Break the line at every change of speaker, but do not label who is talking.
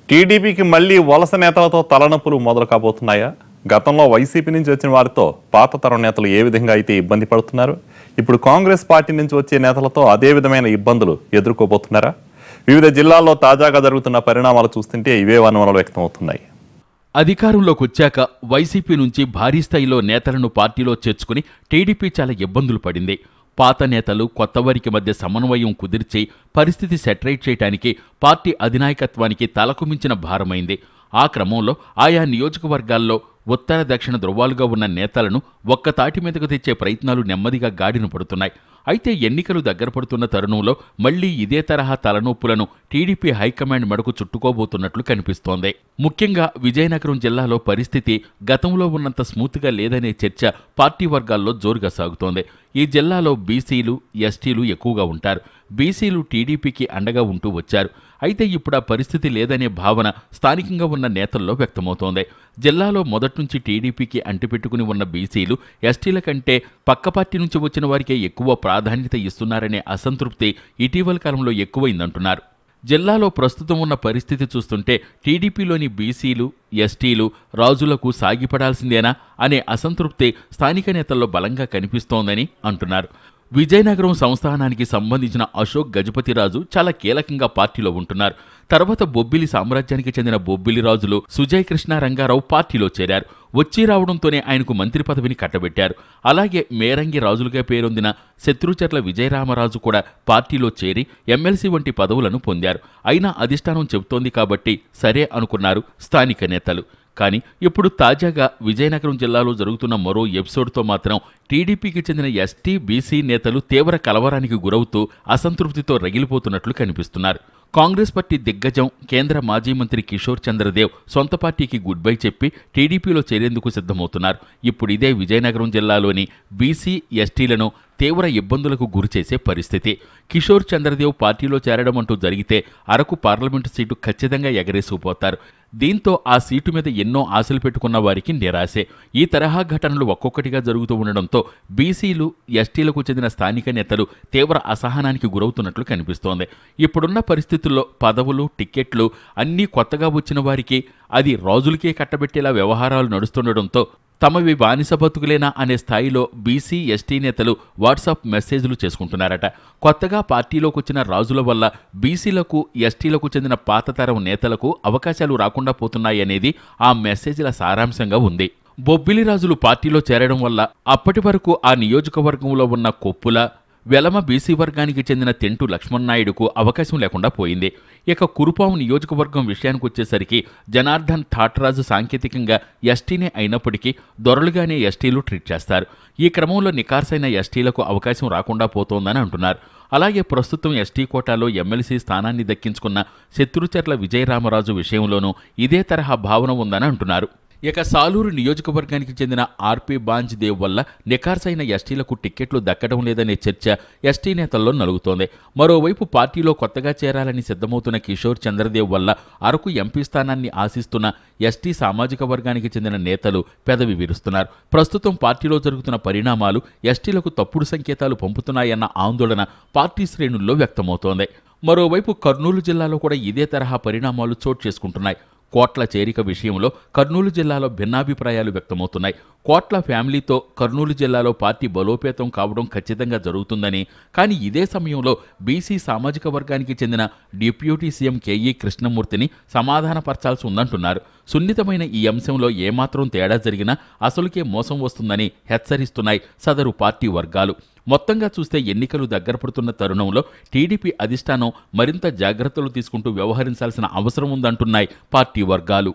టీడీపీకి మళ్లీ వలస నేతలతో తలనొప్పులు మొదలు కాబోతున్నాయా? గతంలో వైసీపీ నుంచి వచ్చిన వారితో పాత తరం నేతలు ఏ విధంగా అయితే ఇబ్బంది పడుతున్నారు, ఇప్పుడు కాంగ్రెస్ పార్టీ నుంచి వచ్చే నేతలతో అదే విధమైన ఇబ్బందులు ఎదుర్కోబోతున్నారా? వివిధ జిల్లాల్లో తాజాగా జరుగుతున్న పరిణామాలు చూస్తుంటే ఇవే అనుమానాలు వ్యక్తమవుతున్నాయి.
అధికారంలోకి వచ్చాక వైసీపీ నుంచి భారీ స్థాయిలో నేతలను పార్టీలో చేర్చుకుని టీడీపీ చాలా ఇబ్బందులు పడింది. పాత నేతలు కొత్తవారికి మధ్య సమన్వయం కుదిర్చి పరిస్థితి సెటరేట్ చేయడానికి పార్టీ అధినాయకత్వానికి తలకు మించిన భారమైంది. ఆ క్రమంలో ఆయా నియోజకవర్గాల్లో ఉత్తర దక్షిణ ధృవాలుగా ఉన్న నేతలను ఒక్కతాటి మీదకు తెచ్చే ప్రయత్నాలు నెమ్మదిగా గాడిన పడుతున్నాయి. అయితే ఎన్నికలు దగ్గర పడుతున్న తరుణంలో మళ్లీ ఇదే తరహా తలనొప్పులను టీడీపీ హైకమాండ్ మెడకు చుట్టుకోబోతున్నట్లు కనిపిస్తోంది. ముఖ్యంగా విజయనగరం జిల్లాలో పరిస్థితి గతంలో ఉన్నంత స్మూత్గా లేదనే చర్చ పార్టీ వర్గాల్లో జోరుగా సాగుతోంది. ఈ జిల్లాలో బీసీలు, ఎస్టీలు ఎక్కువగా ఉంటారు. బీసీలు టీడీపీకి అండగా ఉంటూ వచ్చారు. అయితే ఇప్పుడు ఆ పరిస్థితి లేదనే భావన స్థానికంగా ఉన్న నేతల్లో వ్యక్తమవుతోంది. జిల్లాలో మొదట్నుంచి టీడీపీకి అంటిపెట్టుకుని ఉన్న బీసీలు, ఎస్టీల కంటే పక్క పార్టీ నుంచి వచ్చిన వారికే ఎక్కువ ప్రాధాన్యత ఇస్తున్నారనే అసంతృప్తి ఇటీవల కాలంలో ఎక్కువైందంటున్నారు. జిల్లాలో ప్రస్తుతం ఉన్న పరిస్థితి చూస్తుంటే టీడీపీలోని బీసీలు, ఎస్టీలు రాజులకు సాగిపడాల్సిందేనా అనే అసంతృప్తి స్థానిక నేతల్లో బలంగా కనిపిస్తోందని అంటున్నారు. విజయనగరం సంస్థానానికి సంబంధించిన అశోక్ గజపతిరాజు చాలా కీలకంగా పార్టీలో ఉంటున్నారు. తర్వాత బొబ్బిలి సామ్రాజ్యానికి చెందిన బొబ్బిలి రాజులు సుజయ్ కృష్ణ రంగారావు పార్టీలో చేరారు. వచ్చి రావడంతోనే ఆయనకు మంత్రి పదవిని కట్టబెట్టారు. అలాగే మేరంగి రాజులుగా పేరొందిన శత్రుచర్ల విజయరామరాజు కూడా పార్టీలో చేరి ఎమ్మెల్సీ వంటి పదవులను పొందారు. అయినా అధిష్టానం చెబుతోంది కాబట్టి సరే అనుకున్నారు స్థానిక నేతలు. కానీ ఇప్పుడు తాజాగా విజయనగరం జిల్లాలో జరుగుతున్న మరో ఎపిసోడ్తో మాత్రం టీడీపీకి చెందిన ఎస్టీ, బీసీ నేతలు తీవ్ర కలవరానికి గురవుతూ అసంతృప్తితో రగిలిపోతున్నట్లు కనిపిస్తున్నారు. కాంగ్రెస్ పార్టీ దిగ్గజం కేంద్ర మాజీ మంత్రి కిషోర్ చంద్రదేవ్ సొంత పార్టీకి గుడ్ బై చెప్పి టీడీపీలో చేరేందుకు సిద్ధమవుతున్నారు. ఇప్పుడు ఇదే విజయనగరం జిల్లాలోని బీసీ, ఎస్టీలను తీవ్ర ఇబ్బందులకు గురిచేసే పరిస్థితి. కిషోర్ చంద్రదేవ్ పార్టీలో చేరడం అంటూ జరిగితే అరకు పార్లమెంటు సీటు ఖచ్చితంగా ఎగరేసుకుపోతారు. దీంతో ఆ సీటు మీద ఎన్నో ఆశలు పెట్టుకున్న వారికి నిరాశే. ఈ తరహా ఘటనలు ఒక్కొక్కటిగా జరుగుతూ ఉండడంతో బీసీలు, ఎస్టీలకు చెందిన స్థానిక నేతలు తీవ్ర అసహనానికి గురవుతున్నట్లు కనిపిస్తోంది. ఇప్పుడున్న పరిస్థితుల్లో పదవులు, టిక్కెట్లు అన్నీ కొత్తగా వచ్చిన వారికి అది రాజులకే కట్టబెట్టేలా వ్యవహారాలు నడుస్తుండడంతో తమవి బానిస బతుకులేనా అనే స్థాయిలో బీసీ, ఎస్టీ నేతలు వాట్సాప్ మెసేజ్లు చేసుకుంటున్నారట. కొత్తగా పార్టీలోకి వచ్చిన రాజుల వల్ల బీసీలకు, ఎస్టీలకు చెందిన పాతతరం నేతలకు అవకాశాలు రాకుండా పోతున్నాయనేది ఆ మెసేజ్ల సారాంశంగా ఉంది. బొబ్బిలి రాజులు పార్టీలో చేరడం వల్ల అప్పటి వరకు ఆ నియోజకవర్గంలో ఉన్న కొప్పుల, వెలమ బీసీ వర్గానికి చెందిన తెంటు లక్ష్మణనాయుడుకు అవకాశం లేకుండా పోయింది. ఇక కురుపాం నియోజకవర్గం విషయానికి వచ్చేసరికి జనార్దన్ ఠాట్రాజు సాంకేతికంగా ఎస్టీనే అయినప్పటికీ దొరలుగానే ఎస్టీలు ట్రీట్ చేస్తారు. ఈ క్రమంలో నికార్సైన ఎస్టీలకు అవకాశం రాకుండా పోతోందని అంటున్నారు. అలాగే ప్రస్తుతం ఎస్టీ కోటాలో ఎమ్మెల్సీ స్థానాన్ని దక్కించుకున్న శత్రుచర్ల విజయరామరాజు విషయంలోనూ ఇదే తరహా భావన ఉందని అంటున్నారు. ఇక సాలూరు నియోజకవర్గానికి చెందిన ఆర్పి బాంజ్ దేవ్ వల్ల నికార్సైన ఎస్టీలకు టిక్కెట్లు దక్కడం లేదనే చర్చ ఎస్టీ నేతల్లో నలుగుతోంది. మరోవైపు పార్టీలో కొత్తగా చేరాలని సిద్ధమవుతున్న కిషోర్ చంద్రదేవ్ వల్ల అరకు ఎంపీ స్థానాన్ని ఆశిస్తున్న ఎస్టీ సామాజిక వర్గానికి చెందిన నేతలు పెదవి విరుస్తున్నారు. ప్రస్తుతం పార్టీలో జరుగుతున్న పరిణామాలు ఎస్టీలకు తప్పుడు సంకేతాలు పంపుతున్నాయన్న ఆందోళన పార్టీ శ్రేణుల్లో వ్యక్తమవుతోంది. మరోవైపు కర్నూలు జిల్లాలో కూడా ఇదే తరహా పరిణామాలు చోటు చేసుకుంటున్నాయి. కోట్ల చేరిక విషయంలో కర్నూలు జిల్లాలో భిన్నాభిప్రాయాలు వ్యక్తమవుతున్నాయి. కోట్ల ఫ్యామిలీతో కర్నూలు జిల్లాలో పార్టీ బలోపేతం కావడం ఖచ్చితంగా జరుగుతుందని, కానీ ఇదే సమయంలో బీసీ సామాజిక వర్గానికి చెందిన డిప్యూటీ సీఎం కేఈ కృష్ణమూర్తిని సమాధానపరచాల్సి ఉందంటున్నారు. సున్నితమైన ఈ అంశంలో ఏమాత్రం తేడా జరిగినా అసలుకే మోసం వస్తుందని హెచ్చరిస్తున్నాయి సదరు పార్టీ వర్గాలు. మొత్తంగా చూస్తే ఎన్నికలు దగ్గర పడుతున్న తరుణంలో టీడీపీ అధిష్టానం మరింత జాగ్రత్తలు తీసుకుంటూ వ్యవహరించాల్సిన అవసరం ఉందంటున్నాయి పార్టీ వర్గాలు.